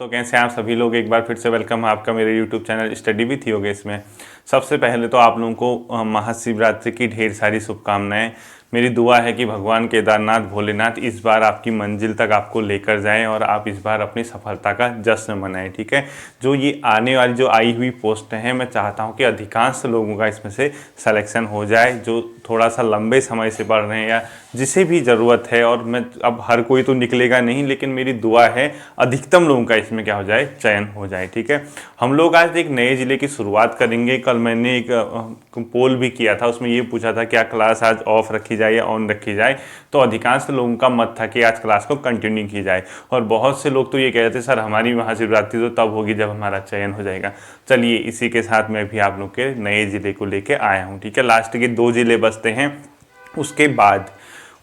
तो कैसे हैं आप सभी लोग। एक बार फिर से वेलकम है आपका मेरे YouTube channel study with Yogesh में। सबसे पहले तो आप लोगों को महाशिवरात्रि की ढेर सारी शुभकामनाएं। मेरी दुआ है कि भगवान केदारनाथ भोलेनाथ इस बार आपकी मंजिल तक आपको लेकर जाएं और आप इस बार अपनी सफलता का जश्न मनाएं। ठीक है, जो ये आने वाली जो आई हुई पोस्ट हैं, मैं चाहता हूं कि अधिकांश लोगों का इसमें से सिलेक्शन हो जाए, जो थोड़ा सा लंबे समय से पढ़ रहे हैं या जिसे भी ज़रूरत है। और मैं अब हर कोई तो निकलेगा नहीं, लेकिन मेरी दुआ है अधिकतम लोगों का इसमें क्या हो जाए, चयन हो जाए। ठीक है, हम लोग आज एक नए ज़िले की शुरुआत करेंगे। कल मैंने एक पोल भी किया था, उसमें ये पूछा था क्या क्लास आज ऑफ रखी जाए या ऑन रखी जाए। तो अधिकांश लोगों का मत था कि आज क्लास को कंटिन्यू की जाए, और बहुत से लोग तो ये कह रहे थे सर हमारी महाशिवरात्रि तो तब होगी जब हमारा चयन हो जाएगा। चलिए, इसी के साथ मैं भी आप लोग के नए ज़िले को लेके आया हूँ। ठीक है, लास्ट के 2 ज़िले बचते हैं, उसके बाद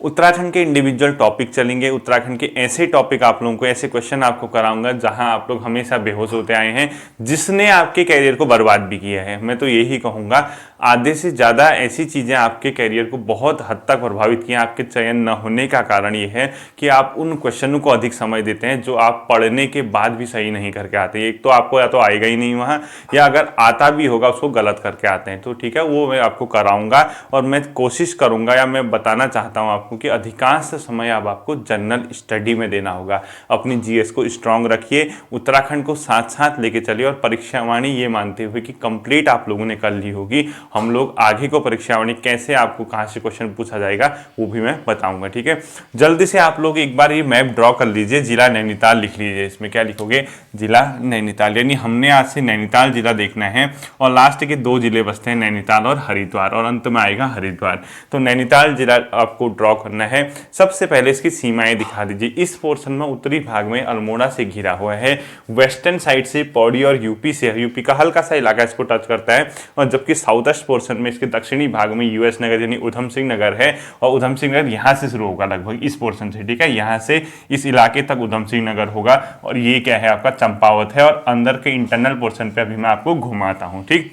उत्तराखंड के इंडिविजुअल टॉपिक चलेंगे। उत्तराखंड के ऐसे टॉपिक आप लोगों को, ऐसे क्वेश्चन आपको कराऊंगा जहां आप लोग हमेशा बेहोश होते आए हैं, जिसने आपके कैरियर को बर्बाद भी किया है। मैं तो यही कहूँगा, आधे से ज़्यादा ऐसी चीज़ें आपके कैरियर को बहुत हद तक प्रभावित किए। आपके चयन न होने का कारण ये है कि आप उन क्वेश्चनों को अधिक समय देते हैं जो आप पढ़ने के बाद भी सही नहीं करके आते। एक तो आपको या तो आएगा ही नहीं वहाँ, या अगर आता भी होगा उसको गलत करके आते हैं। तो ठीक है, वो मैं आपको कराऊंगा, और मैं कोशिश करूंगा या मैं बताना चाहता हूँ कि अधिकांश समय अब आपको जनरल स्टडी में देना होगा। अपनी जीएस को स्ट्रांग रखिए, उत्तराखंड को साथ साथ लेके चलिए, और परीक्षावाणी ये मानते हुए कि कंप्लीट आप लोगों ने कर ली होगी। हम लोग आगे को परीक्षावाणी कैसे आपको कहाँ से क्वेश्चन पूछा जाएगा वो भी मैं बताऊंगा। ठीक है, जल्दी से आप लोग एक बार ये मैप ड्रॉ कर लीजिए। जिला नैनीताल लिख लीजिए। इसमें क्या लिखोगे, जिला नैनीताल, यानी हमने आज से नैनीताल जिला देखना है, और लास्ट के 2 जिले बचते हैं, नैनीताल और हरिद्वार, और अंत में आएगा हरिद्वार। तो नैनीताल जिला आपको ड्रॉ करना है। सबसे पहले इसकी सीमाएं दिखा दीजिए। इस पोर्शन में उत्तरी भाग में अल्मोड़ा से घिरा हुआ है, वेस्टर्न साइड से पौड़ी और यूपी से, यूपी का हल्का सा इलाका इसको टच करता है, और जबकि साउथ ईस्ट पोर्शन में इसके दक्षिणी भाग में यूएस नगर यानी उधम सिंह नगर है, और उधम सिंह नगर यहाँ से शुरू होगा लगभग इस पोर्शन से। ठीक है, यहाँ से इस इलाके तक उधम सिंह नगर होगा, और ये क्या है आपका चंपावत है, और अंदर के इंटरनल पोर्शन पे अभी मैं आपको घुमाता हूँ। ठीक,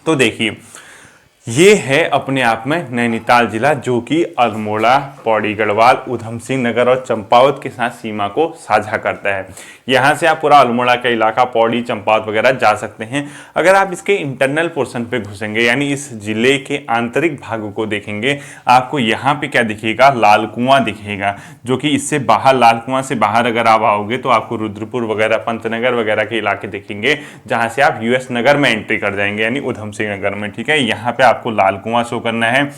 तो देखिए ये है अपने आप में नैनीताल जिला, जो कि अल्मोड़ा, पौड़ी गढ़वाल, उधम सिंह नगर और चंपावत के साथ सीमा को साझा करता है। यहाँ से आप पूरा अल्मोड़ा का इलाका, पौड़ी, चंपावत वगैरह जा सकते हैं। अगर आप इसके इंटरनल पोर्शन पे घुसेंगे, यानी इस जिले के आंतरिक भागों को देखेंगे, आपको यहाँ पे क्या दिखेगा, लाल कुआं दिखेगा, जो कि इससे बाहर, लाल कुआं से बाहर अगर आप आओगे तो आपको रुद्रपुर वगैरह, पंतनगर वगैरह के इलाके दिखेंगे, जहाँ से आप यूएस नगर में एंट्री कर जाएंगे, यानी उधम सिंह नगर में। ठीक है, यहाँ पे आपको लाल कुआं शो करना है।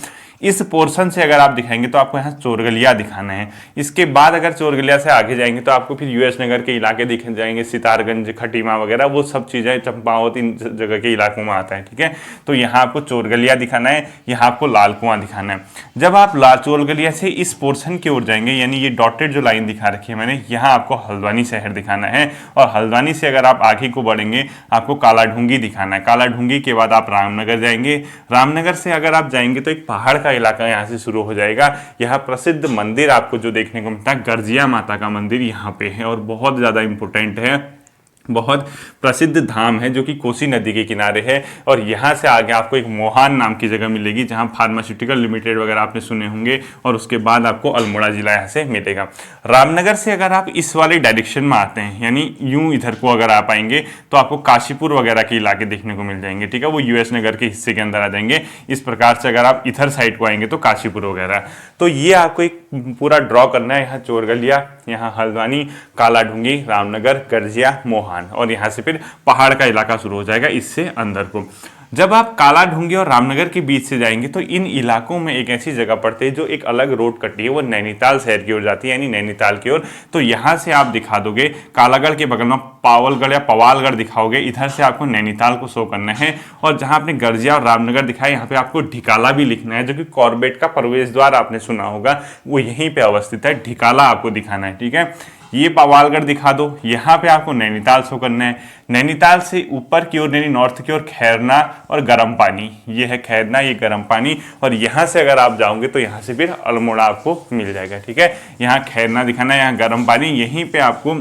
इस पोर्शन से अगर आप दिखाएंगे तो आपको यहाँ चोरगलिया दिखाना है। इसके बाद अगर चोरगलिया से आगे जाएंगे तो आपको फिर यूएस नगर के इलाके दिख जाएंगे, सितारगंज, खटीमा वगैरह, वो सब चीज़ें चंपावत इन जगह के इलाकों में आता है। ठीक है, तो यहाँ आपको चोरगलिया दिखाना है, यहाँ आपको लाल कुआं दिखाना है। जब आप चोरगलिया से इस पोर्शन की ओर जाएंगे, यानी ये डॉटेड जो लाइन दिखा रखी है मैंने, यहाँ आपको हल्द्वानी शहर दिखाना है, और हल्द्वानी से अगर आप आगे को बढ़ेंगे आपको कालाढूंगी दिखाना है। कालाढूंगी के बाद आप रामनगर जाएंगे। रामनगर से अगर आप जाएंगे तो एक पहाड़ का इलाका यहाँ से शुरू हो जाएगा। यहाँ प्रसिद्ध मंदिर आपको जो देखने को मिलता है, गर्जिया माता का मंदिर यहाँ पे है, और बहुत ज़्यादा इंपॉर्टेंट है, बहुत प्रसिद्ध धाम है, जो कि कोसी नदी के किनारे है। और यहाँ से आगे आपको एक मोहान नाम की जगह मिलेगी, जहाँ फार्मास्यूटिकल लिमिटेड वगैरह आपने सुने होंगे, और उसके बाद आपको अल्मोड़ा जिला यहाँ से मिलेगा। रामनगर से अगर आप इस वाले डायरेक्शन में आते हैं, यानी यूं इधर को अगर आप आएंगे तो आपको काशीपुर वगैरह के इलाके देखने को मिल जाएंगे। ठीक है, वो यूएस नगर के हिस्से के अंदर आ जाएंगे। इस प्रकार से अगर आप इधर साइड को आएंगे तो काशीपुर वगैरह। तो ये आपको एक पूरा ड्रॉ करना है। यहाँ चोरगलिया, यहाँ हल्द्वानी, कालाढूंगी, रामनगर, गर्जिया, मोहान, और यहाँ से फिर पहाड़ का इलाका शुरू हो जाएगा इससे अंदर को। जब आप कालाढूंगी और रामनगर के बीच से जाएंगे तो इन इलाकों में एक ऐसी जगह पड़ती है जो एक अलग रोड कटी है, वो नैनीताल शहर की ओर जाती है, यानी नैनीताल की ओर। तो यहाँ से आप दिखा दोगे, कालागढ़ के बगल में पावलगढ़ या पवालगढ़ दिखाओगे, इधर से आपको नैनीताल को शो करना है। और जहाँ आपने गर्जिया और रामनगर दिखाया, यहाँ पे आपको ढिकाला भी लिखना है, जो कि कॉर्बेट का प्रवेश द्वार आपने सुना होगा, वो यहीं पे अवस्थित है। ढिकाला आपको दिखाना है। ठीक है, ये पवालगढ़ दिखा दो, यहाँ पे आपको नैनीताल शो करना है। नैनीताल से ऊपर की ओर यानी नॉर्थ की ओर खैरना और गर्म पानी, ये है खैरना, ये गर्म पानी, और यहाँ से अगर आप जाओगे तो यहाँ से फिर अल्मोड़ा आपको मिल जाएगा। ठीक है, यहाँ खैरना दिखाना है, यहाँ गर्म पानी, यहीं पे आपको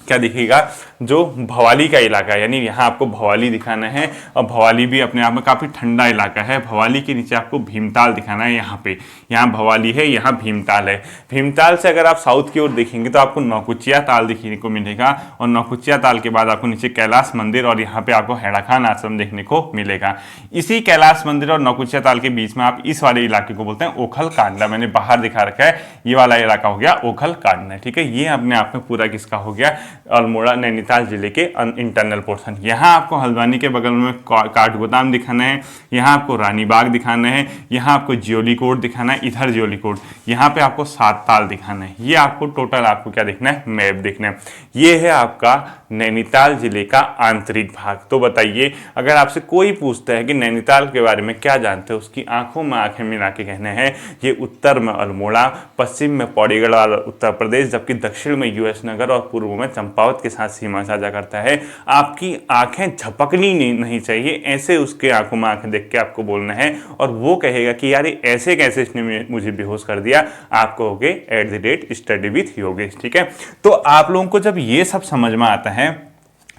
क्या दिखेगा, जो भवाली का इलाका है, यानी यहाँ आपको भवाली दिखाना है और भवाली भी अपने आप में काफ़ी ठंडा इलाका है। भवाली के नीचे आपको भीमताल दिखाना है। यहाँ पे यहाँ भवाली है, यहाँ भीमताल है। भीमताल से अगर आप साउथ की ओर देखेंगे तो आपको नौकुचिया ताल देखने को मिलेगा और नौकुचिया ताल के बाद आपको नीचे कैलाश मंदिर और यहाँ पे आपको हैड़ा खान आश्रम देखने को मिलेगा। इसी कैलाश मंदिर और नौकुचिया ताल के बीच में आप इस वाले इलाके को बोलते हैं ओखल कांडला। मैंने बाहर दिखा रखा है, ये वाला इलाका हो गया ओखल कांडला। ठीक है, ये अपने आप में पूरा किसका हो गया, अल्मोड़ा नैनीताल जिले के इंटरनल पोर्शन। यहाँ आपको हल्द्वानी के बगल में काठगोदाम दिखाना है, यहाँ आपको रानी बाग दिखाना है, यहाँ आपको ज्योली कोट दिखाना है, इधर ज्योली कोट, यहाँ पे आपको सात ताल दिखाना है। ये आपको टोटल आपको क्या देखना है, मैप देखना है। ये है आपका नैनीताल जिले का आंतरिक भाग। तो बताइए, अगर आपसे कोई पूछता है कि नैनीताल के बारे में क्या जानते हो, उसकी आंखों में आंखें मिला के कहना है ये उत्तर में अल्मोड़ा, पश्चिम में पौड़ीगढ़ वाला उत्तर प्रदेश, जबकि दक्षिण में यूएस नगर और पूर्व में चंपावत के साथ सीमा साझा करता है। आपकी आंखें झपकनी नहीं चाहिए, ऐसे उसके आंखों में आंखें देख के आपको बोलना है और वो कहेगा कि यार ऐसे कैसे इसने मुझे बेहोश कर दिया, आप कहोगे @स्टडी विथ योगेश। ठीक है, तो आप लोगों को जब ये सब समझ में आता है,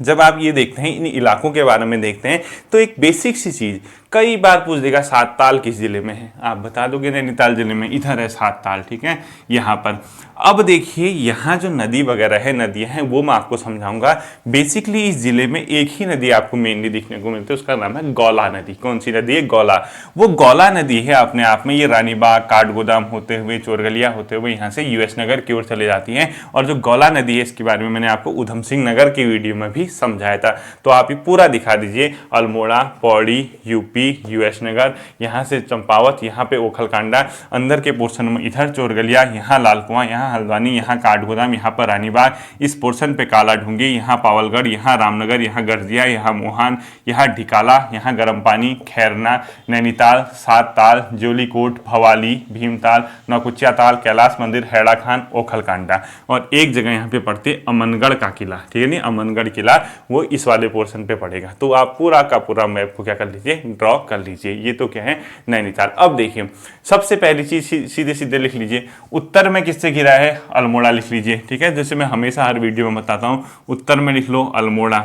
जब आप ये देखते हैं, इन इलाकों के बारे में देखते हैं, तो एक बेसिक सी चीज कई बार पूछ देगा, सात ताल किस जिले में है, आप बता दोगे नैनीताल जिले में, इधर है सात ताल। ठीक है, यहाँ पर अब देखिए, यहाँ जो नदी वगैरह है, नदियाँ हैं, वो मैं आपको समझाऊंगा। बेसिकली इस जिले में एक ही नदी आपको मेनली दिखने को मिलती है, उसका नाम है गौला नदी। कौन सी नदी है, गौला। वो गौला नदी है अपने आप में, ये रानीबाग, काठगोदाम होते हुए, चोरगलिया होते हुए यहाँ से यूएस नगर की ओर चले जाती हैं। और जो गौला नदी है, इसके बारे में मैंने आपको उधम सिंह नगर की वीडियो में भी समझाया था। तो आप ये पूरा दिखा दीजिए, अल्मोड़ा, पौड़ी, यूपी, यूएस नगर, यहाँ से चंपावत, यहाँ पे ओखलकांडा, अंदर के पोर्शन में इधर चोरगलिया, यहाँ लाल कुआं, यहाँ हल्द्वानी, यहाँ काठगोदाम, यहाँ पर रानीबाग, इस पोर्शन पे काला ढूंगी, यहाँ पावलगढ़, यहाँ रामनगर, यहाँ गरजिया, यहाँ मोहान, यहाँ ढिकाला, यहाँ गर्म पानी, खैरना, नैनीताल, सात ताल, ज्योली कोट, भवाली, भीमताल, नौकुचिया ताल, कैलाश मंदिर, हैड़ा खान, ओखलकांडा, और एक जगह यहाँ पे पड़ते अमनगढ़ का किला। ठीक है, नहीं, अमनगढ़ किला वो इस वाले पोर्शन पे पड़ेगा। तो आप पूरा का पूरा मैप को क्या कर लीजिए, ड्रॉ कर लीजिए। ये तो क्या है, नैनीताल। अब देखिए, सबसे पहली चीज सीधे सीधे लिख लीजिए, उत्तर में किससे घिरा है, अल्मोड़ा लिख लीजिए। ठीक है, जैसे मैं हमेशा हर वीडियो में बताता हूँ, उत्तर में लिख लो अल्मोड़ा,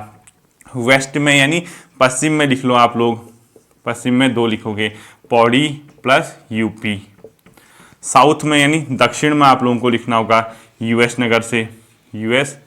वेस्ट में यानी पश्चिम में लिख लो आप लोग, पश्चिम में 2 लिखोगे, पौड़ी प्लस यूपी, साउथ में यानी दक्षिण में आप लोगों को लिखना होगा यूएस नगर से यूएस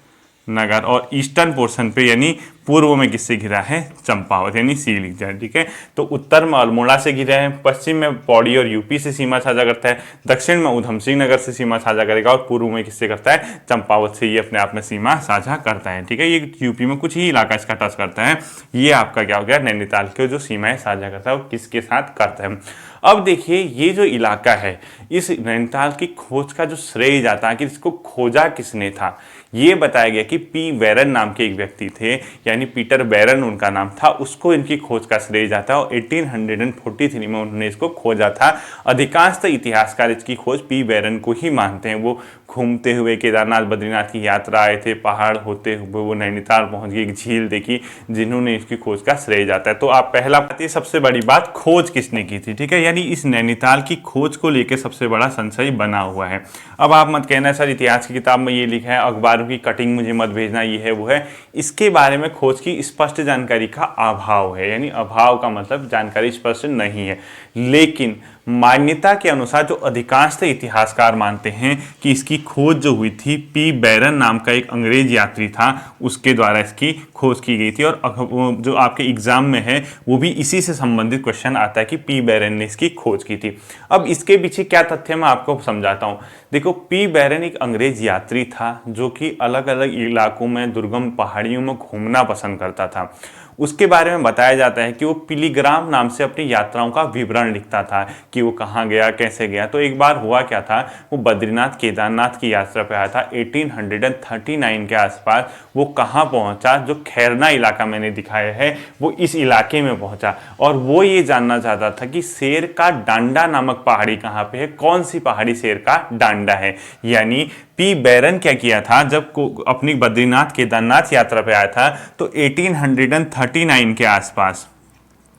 नगर, और ईस्टर्न पोर्शन पे यानी पूर्व में किससे घिरा है, चंपावत, यानी सी लिख जाए। ठीक है, तो उत्तर में अल्मोड़ा से घिरा है, पश्चिम में पौड़ी और यूपी से सीमा साझा करता है, दक्षिण में उधम सिंह नगर से सीमा साझा करेगा और पूर्व में किससे करता है, चंपावत से। ये अपने आप में सीमा साझा करता है। ठीक है, ये यूपी में कुछ ही इलाका इसका टच करता है। ये आपका क्या हो गया, नैनीताल के जो सीमाएं साझा करता है वो किसके साथ करता है। अब देखिए, ये जो इलाका है, इस नैनीताल की खोज का जो श्रेय जाता है कि इसको खोजा किसने था, ये बताया गया कि पी बैरन नाम के एक व्यक्ति थे, यानी पीटर बैरन उनका नाम था, उसको इनकी खोज का श्रेय जाता है और 1843 में उन्होंने इसको खोजा था। अधिकांशतः इतिहासकार इसकी खोज पी बैरन को ही मानते हैं। वो घूमते हुए केदारनाथ बद्रीनाथ की यात्रा आए थे, पहाड़ होते हुए वो नैनीताल पहुंच गए, एक झील देखी, जिन्होंने इसकी खोज का श्रेय जाता है। तो आप पहला बात, ये सबसे बड़ी बात, खोज किसने की थी। ठीक है, यानी इस नैनीताल की खोज को लेकर सबसे बड़ा संशय बना हुआ है। अब आप मत कहना सर इतिहास की किताब में ये लिखा है, अखबारों की कटिंग मुझे मत भेजना, ये है वो है। इसके बारे में खोज की स्पष्ट जानकारी का अभाव है, यानी अभाव का मतलब जानकारी स्पष्ट नहीं है। लेकिन मान्यता के अनुसार जो अधिकांश इतिहासकार मानते हैं कि इसकी खोज जो हुई थी, पी बैरन नाम का एक अंग्रेज यात्री था, उसके द्वारा इसकी खोज की गई थी। और जो आपके एग्जाम में है वो भी इसी से संबंधित क्वेश्चन आता है कि पी बैरन ने इसकी खोज की थी। अब इसके पीछे क्या तथ्य मैं आपको समझाता हूँ। देखो, पी बैरन एक अंग्रेज यात्री था जो कि अलग अलग इलाकों में, दुर्गम पहाड़ियों में घूमना पसंद करता था। उसके बारे में बताया जाता है कि वो पिलीग्राम नाम से अपनी यात्राओं का विवरण लिखता था कि वो कहाँ गया, कैसे गया। तो एक बार हुआ क्या था, वो बद्रीनाथ केदारनाथ की यात्रा पे आया था 1839 के आसपास। वो कहाँ पहुँचा, जो खैरना इलाका मैंने दिखाया है वो इस इलाके में पहुँचा, और वो ये जानना चाहता था कि शेर का डांडा नामक पहाड़ी कहाँ पे है, कौन सी पहाड़ी शेर का डांडा है। यानी पी बैरन क्या किया था, जब अपनी बद्रीनाथ केदारनाथ यात्रा पे आया था तो 1839 के आसपास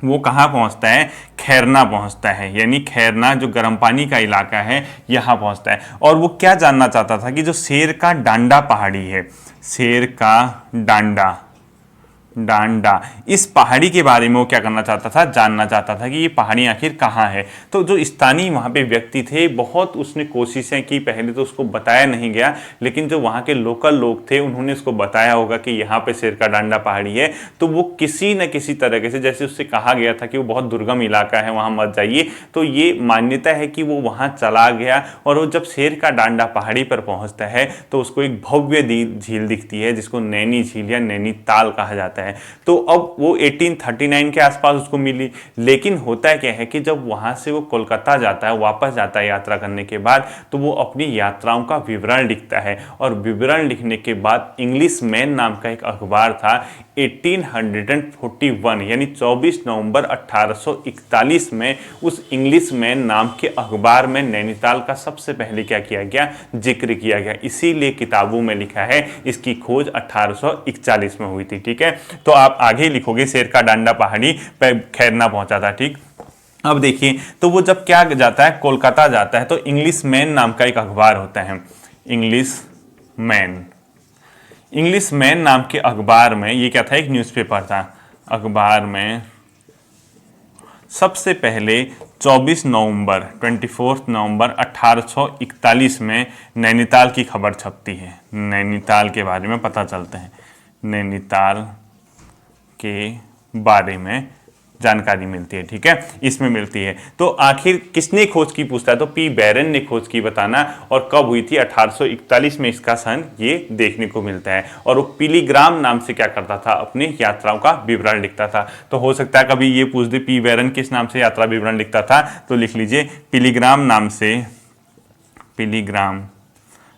वो कहाँ पहुँचता है, खैरना पहुँचता है, यानी खैरना जो गर्म पानी का इलाका है यहाँ पहुँचता है। और वो क्या जानना चाहता था कि जो शेर का डांडा पहाड़ी है, शेर का डांडा, डांडा, इस पहाड़ी के बारे में वो क्या करना चाहता था, जानना चाहता था कि ये पहाड़ी आखिर कहाँ है। तो जो स्थानीय वहाँ पे व्यक्ति थे, बहुत उसने कोशिशें की, पहले तो उसको बताया नहीं गया, लेकिन जो वहाँ के लोकल लोग थे उन्होंने उसको बताया होगा कि यहाँ पे शेर का डांडा पहाड़ी है। तो वो किसी न किसी तरीके से, जैसे उससे कहा गया था कि वो बहुत दुर्गम इलाका है, वहाँ मत जाइए, तो ये मान्यता है कि वो वहाँ चला गया। और वो जब शेर का डांडा पहाड़ी पर पहुँचता है तो उसको एक भव्य झील दिखती है जिसको नैनी झील या नैनीताल कहा जाता है। तो अब वो 1839 के आसपास उसको मिली। लेकिन होता है क्या है कि जब वहां से वो कोलकाता जाता है, वापस जाता है यात्रा करने के बाद, तो वो अपनी यात्राओं का विवरण लिखता है। और विवरण लिखने के बाद इंग्लिश मैन नाम का एक अखबार था, 1841 यानी 24 नवंबर 1841 में उस इंग्लिश मैन नाम के अखबार में नैनीताल का सबसे पहले क्या किया गया, जिक्र किया गया। इसीलिए किताबों में लिखा है इसकी खोज 1841 में हुई थी। ठीक है, तो आप आगे लिखोगे शेर का डांडा पहाड़ी पे खैरना पहुंचा था। ठीक, अब देखिए, तो वो जब क्या जाता है, कोलकाता जाता है, तो इंग्लिश मैन नाम का एक अखबार होता है, इंग्लिश मैन। इंग्लिश मैन नाम के अखबार में ये क्या था, एक न्यूज़पेपर था। अखबार में सबसे पहले 24 नवंबर 1841 में नैनीताल की खबर छपती है। नैनीताल के बारे में पता चलते हैं, नैनीताल के बारे में जानकारी मिलती है। ठीक है, इसमें मिलती है। तो आखिर किसने खोज की पूछता है, तो पी बैरन ने खोज की बताना, और कब हुई थी, 1841 में इसका सन ये देखने को मिलता है। और वो पिलीग्राम नाम से क्या करता था, अपनी यात्राओं का विवरण लिखता था। तो हो सकता है कभी ये पूछ दे पी बैरन किस नाम से यात्रा विवरण लिखता था, तो लिख लीजिए पिलीग्राम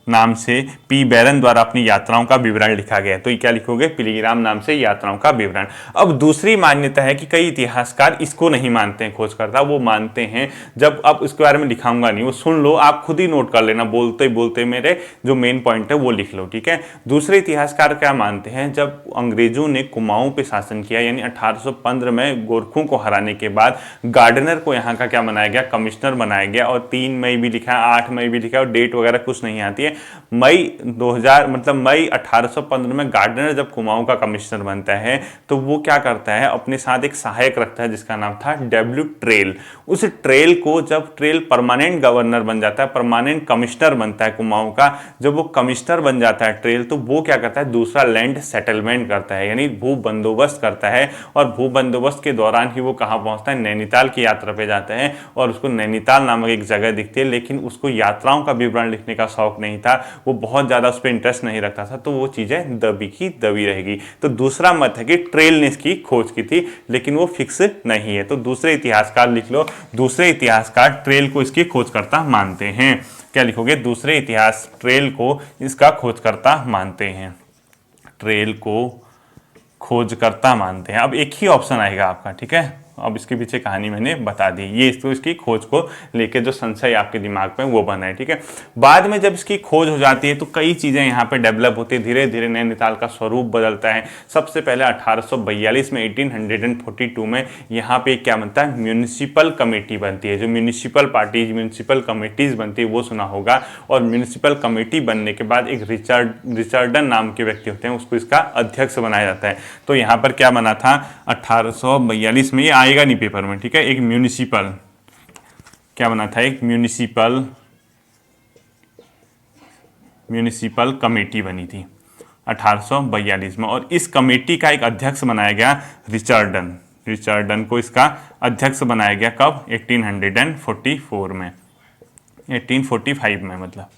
नाम से पी बैरन द्वारा अपनी यात्राओं का विवरण लिखा गया। तो ये क्या लिखोगे, पिलीग्राम नाम से यात्राओं का विवरण। अब दूसरी मान्यता है कि कई इतिहासकार इसको नहीं मानते हैं खोजकर्ता, वो मानते हैं, जब अब इसके बारे में लिखाऊंगा नहीं, वो सुन लो, आप खुद ही नोट कर लेना, बोलते बोलते मेरे जो मेन पॉइंट है वो लिख लो। ठीक है, दूसरे इतिहासकार क्या मानते हैं, जब अंग्रेजों ने कुमाऊं पे शासन किया, यानी 1815 में गोरखों को हराने के बाद गार्डनर को यहाँ का क्या बनाया गया, कमिश्नर बनाया गया। और 3 मई भी लिखा है, 8 मई भी लिखा है, और डेट वगैरह कुछ नहीं आती है। मई 2000 मतलब मई 1815 में गार्डनर जब कुमाऊं का कमिश्नर बनता है, तो वो क्या करता है, अपने साथ एक सहायक रखता है जिसका नाम था डब्ल्यू ट्रेल। उस ट्रेल को, जब ट्रेल परमानेंट गवर्नर बन जाता है, परमानेंट कमिश्नर बनता है कुमाऊं का, जब वो कमिश्नर बन जाता है ट्रेल, तो वो क्या करता है, दूसरा लैंड सेटलमेंट करता है, यानी भू बंदोबस्त करता है। और भू बंदोबस्त के दौरान ही वो कहाँ पहुंचता है, नैनीताल की यात्रा पे जाता है। और उसको नैनीताल नामक एक जगह दिखती है, लेकिन उसको यात्राओं का विवरण लिखने का शौक नहीं था, वो बहुत ज़्यादा उस पर इंटरेस्ट नहीं रखता था, तो वो चीज़ें दबी की दबी रहेगी। तो दूसरा मत है कि ट्रेल ने इसकी खोज की थी, लेकिन वो फिक्स नहीं है। तो दूसरे इतिहासकार लिख लो, दूसरे इतिहासकार ट्रेल को इसकी खोजकर्ता मानते हैं। क्या लिखोगे, दूसरे इतिहास ट्रेल को इसका खोजकर्ता मानते हैं, ट्रेल को खोजकर्ता मानते हैं। अब एक ही ऑप्शन आएगा आपका। ठीक है, अब इसके पीछे कहानी मैंने बता दी, ये इसको इसकी खोज को लेके जो संशय आपके दिमाग में वो बना है। ठीक है, बाद में जब इसकी खोज हो जाती है तो कई चीज़ें यहाँ पे डेवलप होती है, धीरे धीरे नैनीताल का स्वरूप बदलता है। सबसे पहले 1842 में 1842 में यहाँ पे क्या बनता है, म्यूनिसिपल कमेटी बनती है। जो म्यूनिसिपल पार्टीज, म्यूनिसिपल कमेटीज बनती है वो सुना होगा। और म्यूनिसिपल कमेटी बनने के बाद एक रिचर्डन नाम के व्यक्ति होते हैं, उसको इसका अध्यक्ष बनाया जाता है। तो यहाँ पर क्या बना था 1842 में, ये आएगा नहीं पेपर में। ठीक है, एक म्यूनिसिपल क्या बना था, एक म्यूनिसिपल कमेटी बनी थी 1842 में। और इस कमेटी का एक अध्यक्ष बनाया गया रिचर्डन को इसका अध्यक्ष बनाया गया। कब, 1844 में, 1845 में, मतलब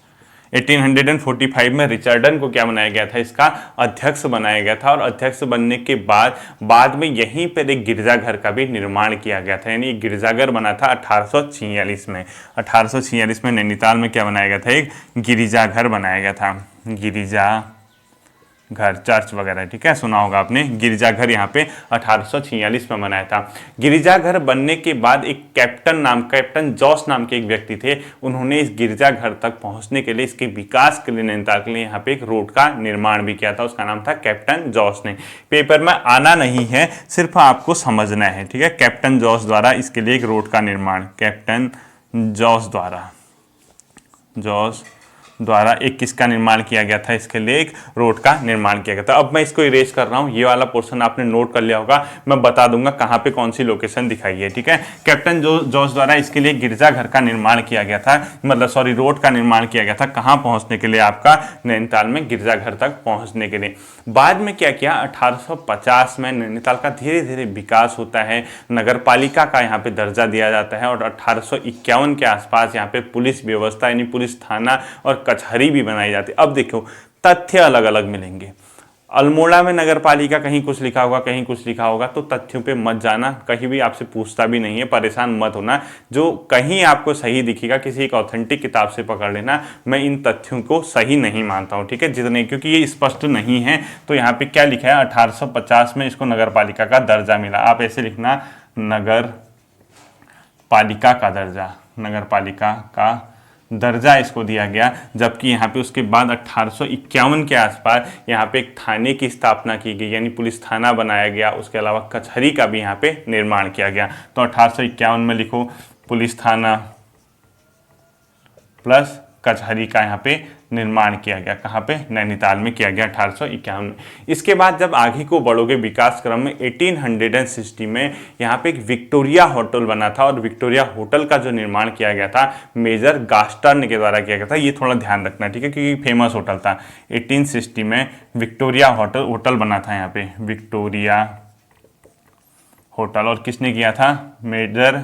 1845 में रिचर्डन को क्या बनाया गया था, इसका अध्यक्ष बनाया गया था। और अध्यक्ष बनने के बाद में यहीं पर एक गिरजाघर का भी निर्माण किया गया था, यानी गिरजाघर बना था 1846 में। 1846 में नैनीताल में क्या बनाया गया था, एक गिरिजाघर बनाया गया था, गिरिजाघर। घर, चर्च वगैरह, ठीक है, सुना होगा आपने। गिरजाघर यहाँ पे 1846 में बनाया था। गिरजाघर बनने के बाद एक कैप्टन जॉस नाम के एक व्यक्ति थे, उन्होंने इस गिरजाघर तक पहुंचने के लिए, इसके विकास के लिए, नैनीताल के लिए यहाँ पे एक रोड का निर्माण भी किया था। उसका नाम था कैप्टन जॉस ने। पेपर में आना नहीं है, सिर्फ आपको समझना है, ठीक है। कैप्टन जॉस द्वारा इसके लिए एक रोड का निर्माण, कैप्टन जॉस द्वारा एक किसका निर्माण किया गया था, इसके लिए एक रोड का निर्माण किया गया था। अब मैं इसको इरेज कर रहा हूं, ये वाला पोर्शन आपने नोट कर लिया होगा, मैं बता दूंगा कहां पे कौन सी लोकेशन दिखाई है, ठीक है। कैप्टन जॉस द्वारा इसके लिए गिरजाघर का निर्माण किया गया था, मतलब सॉरी रोड का निर्माण किया गया था। कहां पहुंचने के लिए, आपका नैनीताल में गिरजाघर तक पहुंचने के लिए। बाद में क्या किया, 1850 में नैनीताल का धीरे धीरे विकास होता है, नगर पालिका का यहाँ पे दर्जा दिया जाता है, और 1851 के आसपास यहाँ पे पुलिस व्यवस्था यानी पुलिस थाना और कचहरी भी बनाई जाती है। अब देखो तथ्य अलग अलग मिलेंगे। अल्मोड़ा में नगर पालिका कहीं कुछ लिखा होगा, कहीं कुछ लिखा होगा, तो तथ्यों पे मत जाना, कहीं भी आपसे पूछता भी नहीं है, परेशान मत होना। जो कहीं आपको सही दिखेगा किसी एक ऑथेंटिक किताब से पकड़ लेना। मैं इन तथ्यों को सही नहीं मानता हूँ, ठीक है, जितने, क्योंकि ये स्पष्ट नहीं है। तो यहाँ पे क्या लिखा है, 1850 में इसको नगर पालिका का दर्जा मिला। आप ऐसे लिखना, नगर पालिका का दर्जा, नगर पालिका का दर्जा इसको दिया गया। जबकि यहाँ पे उसके बाद 1851 के आसपास यहाँ पे एक थाने की स्थापना की गई, यानी पुलिस थाना बनाया गया। उसके अलावा कचहरी का भी यहाँ पे निर्माण किया गया। तो 1851 में लिखो पुलिस थाना प्लस कचहरी का यहाँ पे निर्माण किया गया। कहाँ पे, नैनीताल में किया गया 1851 में। इसके बाद जब आगे को बढ़ोगे विकास क्रम में, 1860 में यहाँ पे एक विक्टोरिया होटल बना था, और विक्टोरिया होटल का जो निर्माण किया गया था मेजर गास्टर्न के द्वारा किया गया था। ये थोड़ा ध्यान रखना, ठीक है, क्योंकि फेमस होटल था। 1860 में विक्टोरिया होटल बना था यहाँ पे, विक्टोरिया होटल, और किसने किया था, मेजर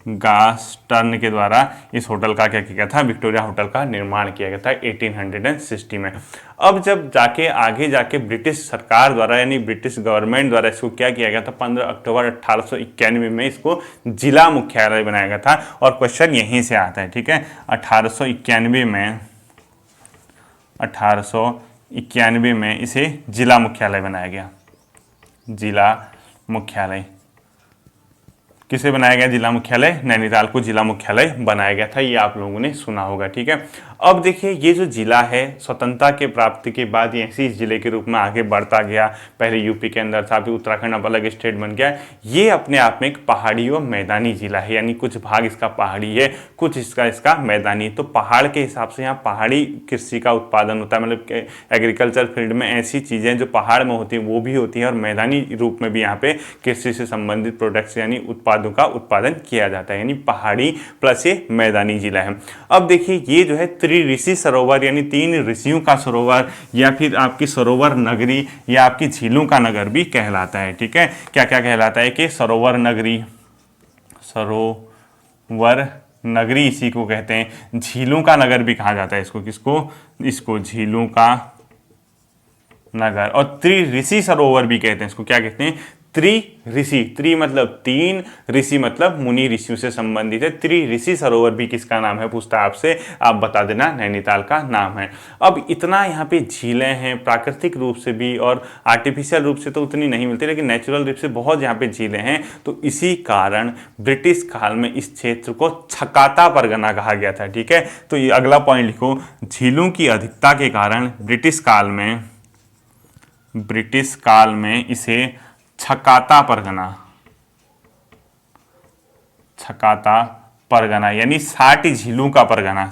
गास्टर्न के द्वारा इस होटल का क्या किया गया था, विक्टोरिया होटल का निर्माण किया गया था 1860 में। अब जब जाके आगे जाके ब्रिटिश सरकार द्वारा यानी ब्रिटिश गवर्नमेंट द्वारा इसको क्या किया गया था, 15 अक्टूबर 1891 में इसको जिला मुख्यालय बनाया गया था। और क्वेश्चन यहीं से आता है, ठीक है। 1891 में इसे जिला मुख्यालय बनाया गया। जिला मुख्यालय किसे बनाया गया, जिला मुख्यालय, नैनीताल को जिला मुख्यालय बनाया गया था। ये आप लोगों ने सुना होगा, ठीक है। अब देखिए ये जो जिला है स्वतंत्रता के प्राप्ति के बाद ऐसे इस जिले के रूप में आगे बढ़ता गया। पहले यूपी के अंदर था, फिर उत्तराखंड अब अलग स्टेट बन गया। ये अपने आप में एक पहाड़ी और मैदानी जिला है, यानी कुछ भाग इसका पहाड़ी है, कुछ इसका मैदानी। तो पहाड़ के हिसाब से यहाँ पहाड़ी कृषि का उत्पादन होता है, मतलब एग्रीकल्चर फील्ड में ऐसी चीज़ें जो पहाड़ में होती हैं वो भी होती हैं, और मैदानी रूप में भी यहाँ पे कृषि से संबंधित प्रोडक्ट्स यानी उत्पादों का उत्पादन किया जाता है, यानी पहाड़ी प्लस ये मैदानी जिला है। अब देखिए ये जो है त्रिऋषि सरोवर यानी 3 ऋषियों का सरोवर, या फिर आपकी सरोवर नगरी या आपकी झीलों का नगर भी कहलाता है, ठीक है। क्या क्या कहलाता है कि सरोवर नगरी इसी को कहते हैं। झीलों का नगर भी कहा जाता है इसको झीलों का नगर। और त्रिऋषि सरोवर भी कहते हैं इसको, क्या कहते हैं, त्रिऋषि। त्रि मतलब 3, ऋषि मतलब मुनि ऋषियों से संबंधित है। त्रिऋषि सरोवर भी किसका नाम है, पूछता है आपसे, आप बता देना, नैनीताल का नाम है। अब इतना यहाँ पे झीलें हैं, प्राकृतिक रूप से भी और आर्टिफिशियल रूप से तो उतनी नहीं मिलती, लेकिन नेचुरल रूप से बहुत यहाँ पे झीलें हैं। तो इसी कारण ब्रिटिश काल में इस क्षेत्र को छकाता परगना कहा गया था, ठीक है। तो ये अगला पॉइंट लिखो, झीलों की अधिकता के कारण ब्रिटिश काल में इसे छकाता परगना यानी 60 झीलों का परगना,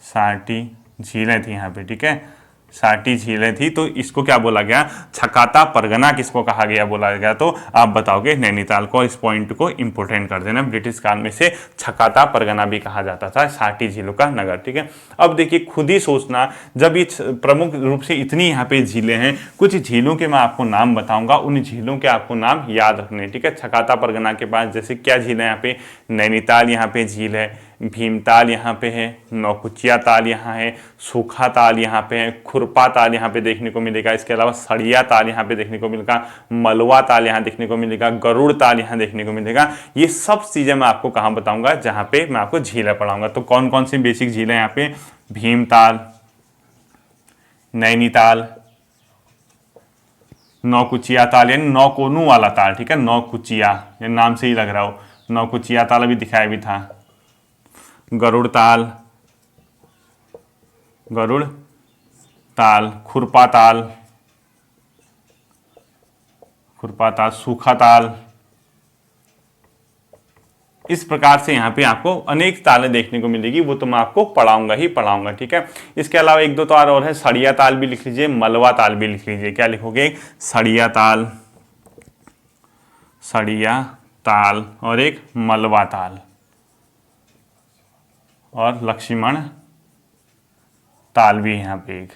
60 झीलें थी यहाँ पे, ठीक है, 60 झीलें थी। तो इसको क्या बोला गया, छकाता परगना किसको कहा गया, बोला गया। तो आप बताओगे नैनीताल को, इस पॉइंट को इंपोर्टेंट कर देना। ब्रिटिश काल में से छकाता परगना भी कहा जाता था, 60 झीलों का नगर, ठीक है। अब देखिए खुद ही सोचना, जब ये प्रमुख रूप से इतनी यहाँ पे झीलें हैं, कुछ झीलों के मैं आपको नाम बताऊंगा, उन झीलों के आपको नाम याद रखने, ठीक है। छकाता परगना के पास जैसे क्या झील है यहाँ पे, नैनीताल यहाँ पे झील है, भीमताल यहाँ पे है, नौकुचिया ताल यहाँ है, सूखा ताल यहाँ पे है, खुरपा ताल यहाँ पे देखने को मिलेगा। इसके अलावा सड़िया ताल यहाँ पे देखने को मिलेगा, मलवा ताल यहाँ देखने को मिलेगा, गरुड़ ताल यहाँ देखने को मिलेगा। ये सब चीज़ें मैं आपको कहाँ बताऊंगा, जहाँ पे मैं आपको झीलें पढ़ाऊंगा। तो कौन कौन सी बेसिक झीलें यहाँ पे, भीमताल, नैनीताल, नौकुचिया ताल यानी नौकोनू वाला ताल, ठीक है, नौकुचिया, ये नाम से ही लग रहा हो, नौकुचिया ताल अभी दिखाया भी था। गरुड़ ताल, गरुड़ ताल, खुरपा ताल, खुरपा ताल, सूखा ताल। इस प्रकार से यहाँ पे आपको अनेक तालें देखने को मिलेगी, वो तो मैं आपको पढ़ाऊंगा ही पढ़ाऊंगा, ठीक है। इसके अलावा एक दो ताल और है, सड़िया ताल भी लिख लीजिए, मलवा ताल भी लिख लीजिए। क्या लिखोगे? सड़िया ताल, सड़िया ताल, और एक मलवा ताल, और लक्ष्मण ताल भी यहाँ पे एक,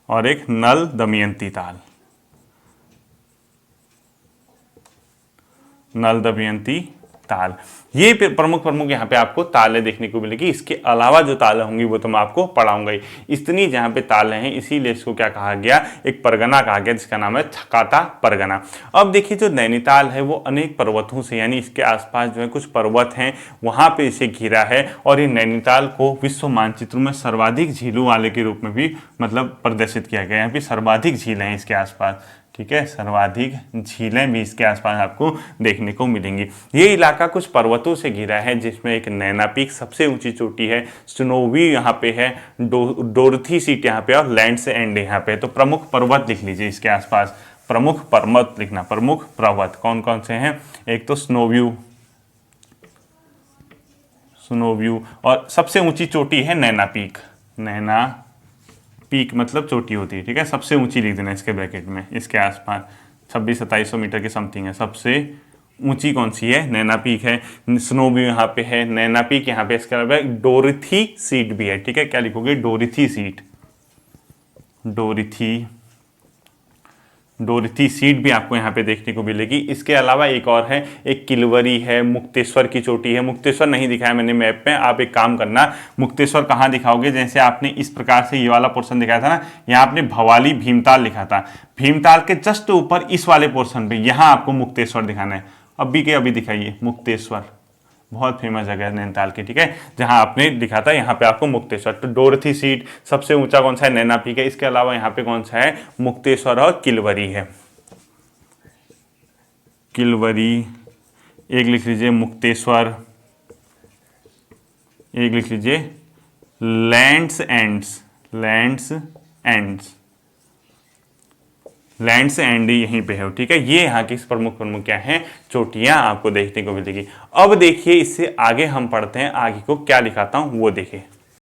और एक नल दमयंती ताल, नल दमयंती ताल। ये प्रमुख प्रमुख यहाँ पे आपको तालें देखने को मिलेगी। इसके अलावा जो तालें होंगी वो तो मैं आपको पढ़ाऊंगा ही। इतनी जहाँ पे तालें हैं, इसीलिए इसको क्या कहा गया, एक परगना कहा गया, जिसका नाम है थकाता परगना। अब देखिए जो नैनीताल है वो अनेक पर्वतों से, यानी इसके आसपास जो है कुछ पर्वत हैं, वहाँ पे इसे घिरा है। और ये नैनीताल को विश्व मानचित्र में सर्वाधिक झीलों वाले के रूप में भी मतलब प्रदर्शित किया गया है। यहाँ पे सर्वाधिक झीलें हैं इसके आसपास, ठीक है, सर्वाधिक झीलें भी इसके आसपास आपको देखने को मिलेंगी। ये इलाका कुछ पर्वतों से घिरा है, जिसमें एक नैना पीक सबसे ऊंची चोटी है, स्नोवी यहाँ पे है, डोरथी सीट यहाँ पे, और लैंड्स एंड यहाँ पे। तो प्रमुख पर्वत लिख लीजिए इसके आसपास, प्रमुख पर्वत लिखना, प्रमुख पर्वत कौन कौन से हैं? एक तो स्नोव्यू, स्नोव्यू, और सबसे ऊंची चोटी है नैना पीक। नैना पीक मतलब चोटी होती है, ठीक है, सबसे ऊंची लिख देना इसके ब्रैकेट में। इसके आसपास 2600-2700 मीटर की समथिंग है। सबसे ऊंची कौन सी है? नैना पीक है। स्नो भी यहाँ पे है, नैना पीक यहाँ पे। इसके अलावा डोरथी सीट भी है, ठीक है। क्या लिखोगे? डोरथी सीट, डोरथी सीट भी आपको यहाँ पे देखने को मिलेगी। इसके अलावा एक और है, एक किलवरी है, मुक्तेश्वर की चोटी है। मुक्तेश्वर नहीं दिखाया मैंने मैप में, आप एक काम करना, मुक्तेश्वर कहाँ दिखाओगे? जैसे आपने इस प्रकार से ये वाला पोर्शन दिखाया था ना, यहाँ आपने भवाली भीमताल लिखा था, भीमताल के जस्ट ऊपर इस वाले पोर्शन पे यहाँ आपको मुक्तेश्वर दिखाना है। अभी के अभी दिखाइए मुक्तेश्वर, बहुत फेमस जगह है नैनीताल की, ठीक है, जहां आपने लिखा था यहाँ पे आपको मुक्तेश्वर। तो डोरथी सीट सबसे ऊंचा कौन सा है? नैना पीक है। इसके अलावा यहाँ पे कौन सा है? मुक्तेश्वर और किलवरी है। किलवरी एक लिख लीजिए, मुक्तेश्वर एक लिख लीजिए, lands ends, lands ends, lands and यहीं पे है, ठीक है। ये यहाँ की प्रमुख प्रमुख क्या हैं? चोटियां आपको देखने को मिलेगी। अब देखिए इससे आगे हम पढ़ते हैं, आगे को क्या लिखाता हूँ वो देखिए।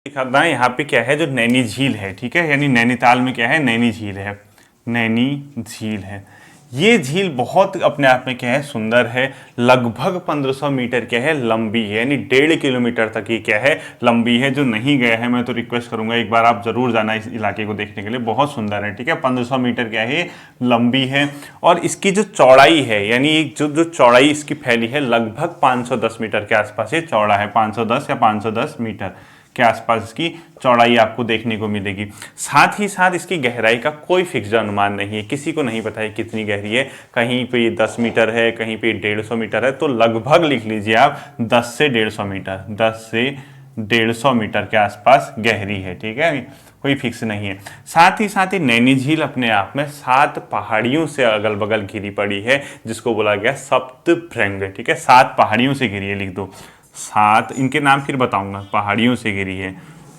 लिखाता है यहाँ पे क्या है, जो नैनी झील है, ठीक है, यानी नैनीताल में क्या है? नैनी झील है, नैनी झील है। ये झील बहुत अपने आप में क्या है? सुंदर है। लगभग 1500 मीटर क्या है? लंबी है, यानी 1.5 किलोमीटर तक ये क्या है? लंबी है। जो नहीं गया है मैं तो रिक्वेस्ट करूंगा एक बार आप जरूर जाना इस इलाके को देखने के लिए, बहुत सुंदर है, ठीक है। 1500 मीटर क्या है? लंबी है। और इसकी जो चौड़ाई है, यानी जो चौड़ाई इसकी फैली है, लगभग 510 मीटर के आसपास ये चौड़ा है। 510 या 510 मीटर के आसपास इसकी चौड़ाई आपको देखने को मिलेगी। साथ ही साथ इसकी गहराई का कोई फिक्स्ड अनुमान नहीं है, किसी को नहीं पता है कितनी गहरी है। कहीं पे 10 मीटर है, कहीं पे 150 मीटर है, तो लगभग लिख लीजिए आप 10 से 150 मीटर, 10 से 150 मीटर के आसपास गहरी है, ठीक है, कोई फिक्स नहीं है। साथ ही नैनी झील अपने आप में 7 पहाड़ियों से अगल बगल घिरी पड़ी है, जिसको बोला गया सप्तभृंग, ठीक है। 7 पहाड़ियों से घिरी है, लिख दो 7, इनके नाम फिर बताऊंगा। पहाड़ियों से घिरी है,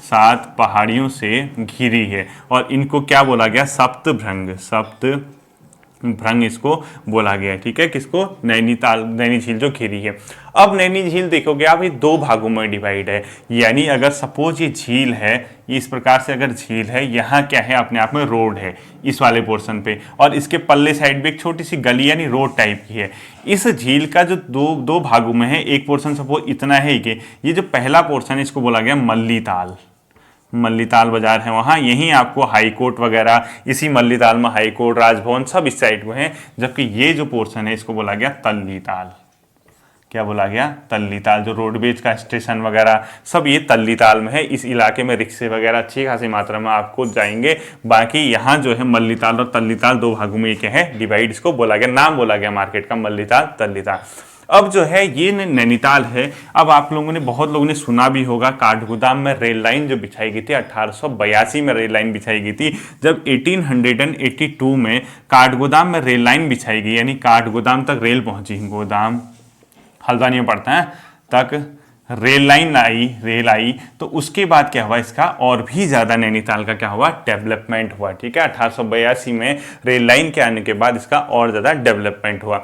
7 पहाड़ियों से घिरी है, और इनको क्या बोला गया? सप्तभृंग, सप्तभृंग इसको बोला गया, ठीक है। किसको? नैनीताल, नैनी झील जो घिरी है। अब नैनी झील देखोगे आप, ये 2 भागों में डिवाइड है। यानी अगर सपोज ये झील है, ये इस प्रकार से अगर झील है, यहाँ क्या है? अपने आप में रोड है इस वाले पोर्शन पे, और इसके पल्ले साइड पे एक छोटी सी गली यानी रोड टाइप की है। इस झील का जो दो भागों में है, एक पोर्शन सपोज इतना है कि ये जो पहला पोर्शन है इसको बोला गया मल्लीताल, मल्लीताल बाजार है वहाँ, यहीं आपको हाई कोर्ट वगैरह, इसी मल्लीताल में हाई कोर्ट, राजभवन सब इस साइड में है। जबकि ये जो पोर्शन है इसको बोला गया तल्लीताल। क्या बोला गया? तल्लीताल। जो रोडवेज का स्टेशन वगैरह सब ये तल्लीताल में है। इस इलाके में रिक्शे वगैरह अच्छी खासी मात्रा में आपको जाएंगे। बाकी यहाँ जो है मल्लीताल और तल्लीताल 2 भागों में ये क्या है? डिवाइड इसको बोला गया, नाम बोला गया मार्केट का, मल्लीताल तल्लीताल। अब जो है ये नैनीताल है। अब आप लोगों ने, बहुत लोगों ने सुना भी होगा, काठगोदाम में रेल लाइन जो बिछाई गई थी 1882 में रेल लाइन बिछाई गई थी। जब 1882 में काठगोदाम में रेल लाइन बिछाई गई, यानी काठगोदाम तक रेल पहुंची, गोदाम हल्द्वानी में पड़ता है, तक रेल आई, तो उसके बाद क्या हुआ, इसका और भी ज़्यादा नैनीताल का क्या हुआ, डेवलपमेंट हुआ। ठीक है, 1882 में रेल लाइन के आने के बाद इसका और ज़्यादा डेवलपमेंट हुआ।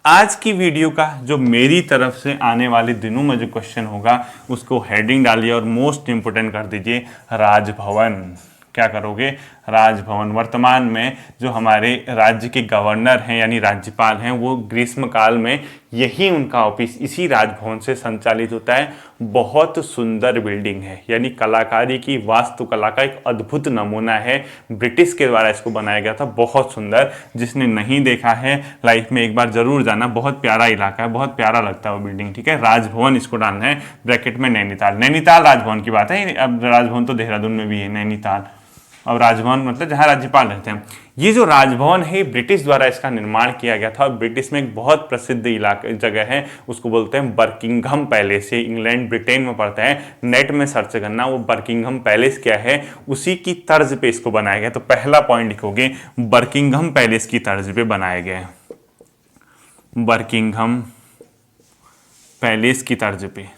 आज की वीडियो का जो मेरी तरफ से आने वाले दिनों में जो क्वेश्चन होगा, उसको हेडिंग डालिए और मोस्ट इंपोर्टेंट कर दीजिए, राजभवन। क्या करोगे, राजभवन। वर्तमान में जो हमारे राज्य के गवर्नर हैं यानी राज्यपाल हैं, वो ग्रीष्म काल में यही उनका ऑफिस इसी राजभवन से संचालित होता है। बहुत सुंदर बिल्डिंग है, यानी कलाकारी की, वास्तुकला का एक अद्भुत नमूना है। ब्रिटिश के द्वारा इसको बनाया गया था, बहुत सुंदर। जिसने नहीं देखा है लाइफ में एक बार जरूर जाना, बहुत प्यारा इलाका है, बहुत प्यारा लगता है वो बिल्डिंग। ठीक है, राजभवन इसको डालना है ब्रैकेट में, नैनीताल। नैनीताल राजभवन की बात है, अब राजभवन तो देहरादून में भी है, नैनीताल। और राजभवन मतलब जहाँ राज्यपाल रहते हैं। ये जो राजभवन है ब्रिटिश द्वारा इसका निर्माण किया गया था, और ब्रिटिश में एक बहुत प्रसिद्ध इलाका जगह है, उसको बोलते हैं बर्किंघम पैलेस। ये इंग्लैंड ब्रिटेन में पड़ता है, नेट में सर्च करना, वो बर्किंघम पैलेस क्या है, उसी की तर्ज पे इसको बनाया गया। तो पहला पॉइंट लिखोगे, बर्किंघम पैलेस की तर्ज पे बनाया गया, बर्किंघम पैलेस की तर्ज पे,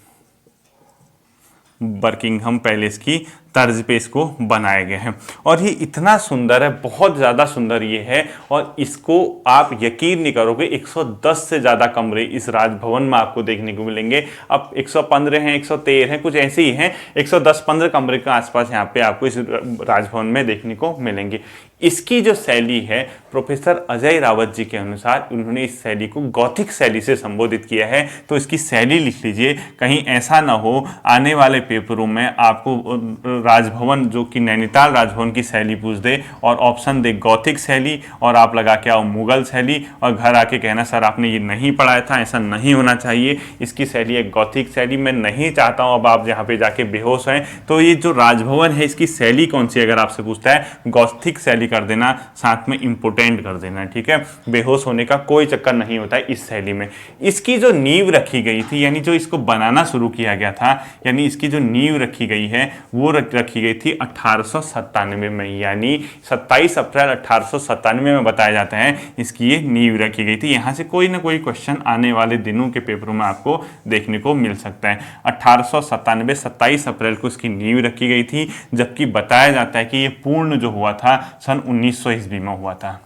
बर्किंघम पैलेस की तर्ज पे इसको बनाया गया है। और ये इतना सुंदर है, बहुत ज़्यादा सुंदर ये है, और इसको आप यकीन नहीं करोगे, 110 से ज़्यादा कमरे इस राजभवन में आपको देखने को मिलेंगे। अब 115 हैं, 113 हैं, कुछ ऐसे ही हैं, 110-15 कमरे के आसपास यहाँ पे आपको इस राजभवन में देखने को मिलेंगे। इसकी जो शैली है, प्रोफेसर अजय रावत जी के अनुसार उन्होंने इस शैली को गॉथिक शैली से संबोधित किया है। तो इसकी शैली लिख लीजिए, कहीं ऐसा ना हो आने वाले पेपरों में आपको राजभवन जो कि नैनीताल राजभवन की शैली पूछ दे और ऑप्शन दे गॉथिक शैली, और आप लगा के आओ मुगल शैली, और घर आके कहना सर आपने ये नहीं पढ़ाया था, ऐसा नहीं होना चाहिए, इसकी शैली है गॉथिक शैली। मैं नहीं चाहता हूँ अब आप यहाँ पे जाके बेहोश हैं। तो ये जो राजभवन है इसकी शैली कौन सी, अगर आपसे पूछता है गॉथिक शैली कर देना, साथ में इंपोर्टेंट कर देना। ठीक है, बेहोश होने का कोई चक्कर नहीं होता है इस शैली में। इसकी जो नींव रखी गई थी, यानी जो इसको बनाना शुरू किया गया था, यानी इसकी जो नींव रखी गई है वो रखी गई थी 1897 में, यानी 27 अप्रैल 1897 में बताया जाता है इसकी ये नींव रखी गई थी। यहाँ से कोई ना कोई क्वेश्चन आने वाले दिनों के पेपरों में आपको देखने को मिल सकता है। 1897 27 अप्रैल को इसकी नींव रखी गई थी, जबकि बताया जाता है कि ये पूर्ण जो हुआ था सन 1900 ईस्वी में हुआ था।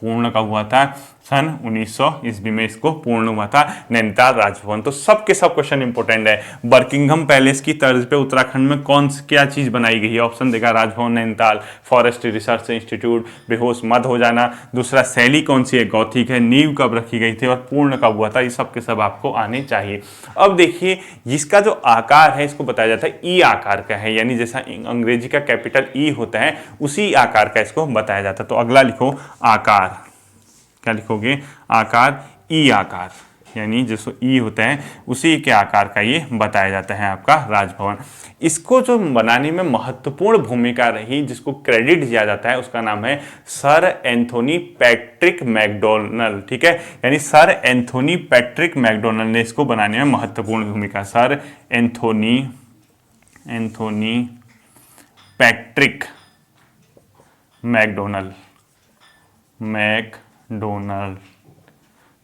पूर्ण कब हुआ था, सन 1900 ईस्वी में इसको पूर्ण हुआ था नैनीताल राजभवन। तो सब के सब क्वेश्चन इंपॉर्टेंट है। बर्किंघम पैलेस की तर्ज पे उत्तराखंड में कौन क्या चीज बनाई गई है, ऑप्शन देगा Raj Bhavan, Nainital, forest research institute, बेहोश मत हो जाना। दूसरा शैली कौन सी है, गॉथिक है, नींव कब रखी गई थी, और पूर्ण कब हुआ था, ये सब के सब आपको आने चाहिए। अब देखिए, इसका जो आकार है इसको बताया जाता है ई आकार का है, यानी जैसा अंग्रेजी का कैपिटल ई होता है उसी आकार का इसको बताया जाता है। तो अगला लिखो आकार, क्या लिखोगे, आकार, ई आकार, यानी जिसको ई होता है उसी के आकार का ये बताया जाता है आपका राजभवन। इसको जो बनाने में महत्वपूर्ण भूमिका रही, जिसको क्रेडिट दिया जाता है, उसका नाम है सर एंथोनी पैट्रिक मैकडोनल। ठीक है, यानी सर एंथोनी पैट्रिक मैकडोनल ने इसको बनाने में महत्वपूर्ण भूमिका, sir Anthony Patrick MacDonnell,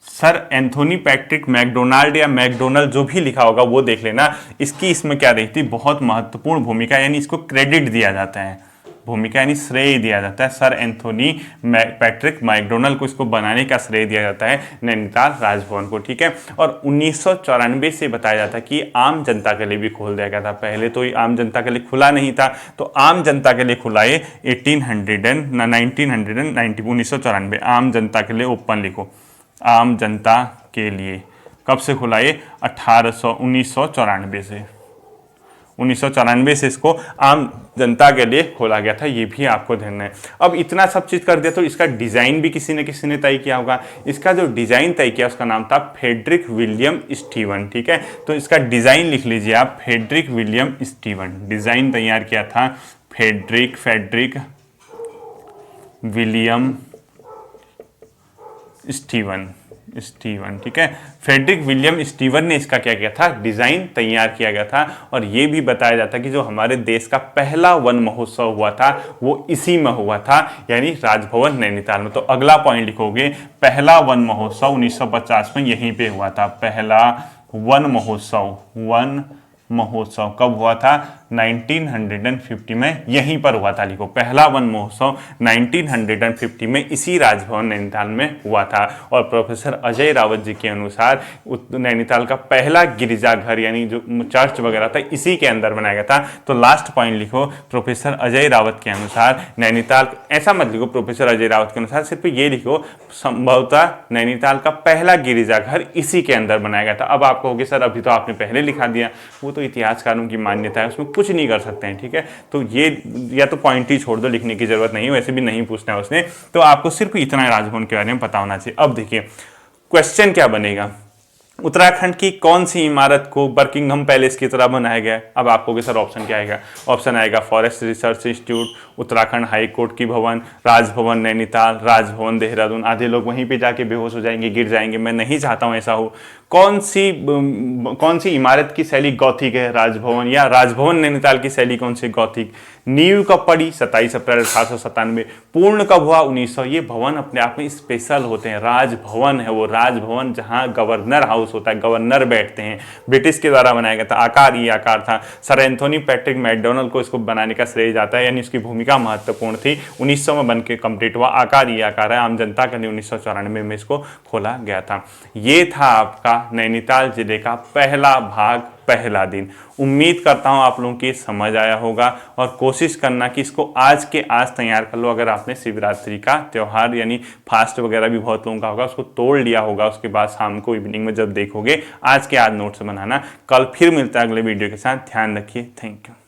sir Anthony Patrick McDonald या मैकडोनल जो भी लिखा होगा वो देख लेना। इसकी इसमें क्या रही थी, बहुत महत्वपूर्ण भूमिका, यानी इसको क्रेडिट दिया जाता है, भूमिका यानी श्रेय दिया जाता है। सर एंथोनी पैट्रिक मैकडोनल को इसको बनाने का श्रेय दिया जाता है नैनीताल राजभवन को। ठीक है, और 1994 से बताया जाता है कि आम जनता के लिए भी खोल दिया गया था। पहले तो ये आम जनता के लिए खुला नहीं था, तो आम जनता के लिए खुला ये 1994, आम जनता के लिए ओपन लिखो, आम जनता के लिए। कब से खुला ये, 1994 से, 1994 से इसको आम जनता के लिए खोला गया था, ये भी आपको ध्यान है। अब इतना सब चीज कर दिया तो इसका डिजाइन भी किसी ने तय किया होगा। इसका जो डिजाइन तय किया उसका नाम था फ्रेडरिक विलियम स्टीवन। ठीक है, तो इसका डिजाइन लिख लीजिए आप, फ्रेडरिक विलियम स्टीवन, डिजाइन तैयार किया था फ्रेडरिक विलियम स्टीवन। स्टीवन, ठीक है। फ्रेडरिक विलियम स्टीवन ने इसका क्या किया था, डिजाइन तैयार किया गया था। और ये भी बताया जाता है कि जो हमारे देश का पहला वन महोत्सव हुआ था वो इसी में हुआ था, यानी राजभवन नैनीताल में। तो अगला पॉइंट लिखोगे, पहला वन महोत्सव 1950 में यहीं पे हुआ था। पहला वन महोत्सव कब हुआ था, 1950 में यहीं पर हुआ था। लिखो, पहला वन महोत्सव 1950 में इसी राजभवन नैनीताल में हुआ था। और प्रोफेसर अजय रावत जी के अनुसार नैनीताल का पहला गिरजाघर यानी जो चर्च वगैरह था इसी के अंदर बनाया गया था। तो लास्ट पॉइंट लिखो, प्रोफेसर अजय रावत के अनुसार नैनीताल, ऐसा मत लिखो प्रोफेसर अजय रावत के अनुसार, सिर्फ ये लिखो संभवतः नैनीताल का पहला गिरजाघर इसी के अंदर बनाया गया था। अब आप कहोगे सर अभी तो आपने पहले लिखा दिया, वो तो इतिहासकारों की मान्यता है, उसमें कुछ नहीं कर सकते हैं, ठीक है। तो ये या तो पॉइंट ही छोड़ दो, लिखने की जरूरत नहीं है, वैसे भी नहीं पूछना है उसने। तो आपको सिर्फ इतना राजभवन के बारे में पता होना चाहिए। अब देखिए क्वेश्चन क्या बनेगा, उत्तराखंड की कौन सी इमारत को बर्किंघम पैलेस की तरह बनाया गया है। अब आपको सर ऑप्शन क्या आएगा, ऑप्शन आएगा forest research institute, Uttarakhand high court की भवन, राजभवन नैनीताल, राजभवन देहरादून। आधे लोग वहीं पे जाके बेहोश हो जाएंगे, गिर जाएंगे, मैं नहीं चाहता हूं ऐसा हो। कौन सी इमारत की शैली गौथिक है, राजभवन या राजभवन नैनीताल की शैली कौन सी गौथिक। नींव कब पड़ी, 27 अप्रैल 1897। पूर्ण कब हुआ, 1900। ये भवन अपने आप में स्पेशल होते हैं, राजभवन है वो, राजभवन जहां गवर्नर हाउस होता है, गवर्नर बैठते हैं, ब्रिटिश के द्वारा बनाया गया था। आकार ये आकार था। सर एंथोनी पैट्रिक मैकडोनल्ड को इसको बनाने का श्रेय जाता है, यानी इसकी भूमिका महत्वपूर्ण थी। 1900 में बन के कंप्लीट हुआ। आकार ये आकार है, आम जनता के लिए 1994 में इसको खोला गया था। ये था आपका नैनीताल जिले का पहला भाग, पहला दिन। उम्मीद करता हूं आप लोगों की समझ आया होगा और कोशिश करना कि इसको आज के आज तैयार कर लो। अगर आपने शिवरात्रि का त्यौहार यानी फास्ट वगैरह भी बहुत लोगों का होगा, उसको तोड़ लिया होगा, उसके बाद शाम को इवनिंग में जब देखोगे आज के आज नोट्स बनाना। कल फिर मिलता है अगले वीडियो के साथ, ध्यान रखिए, थैंक यू।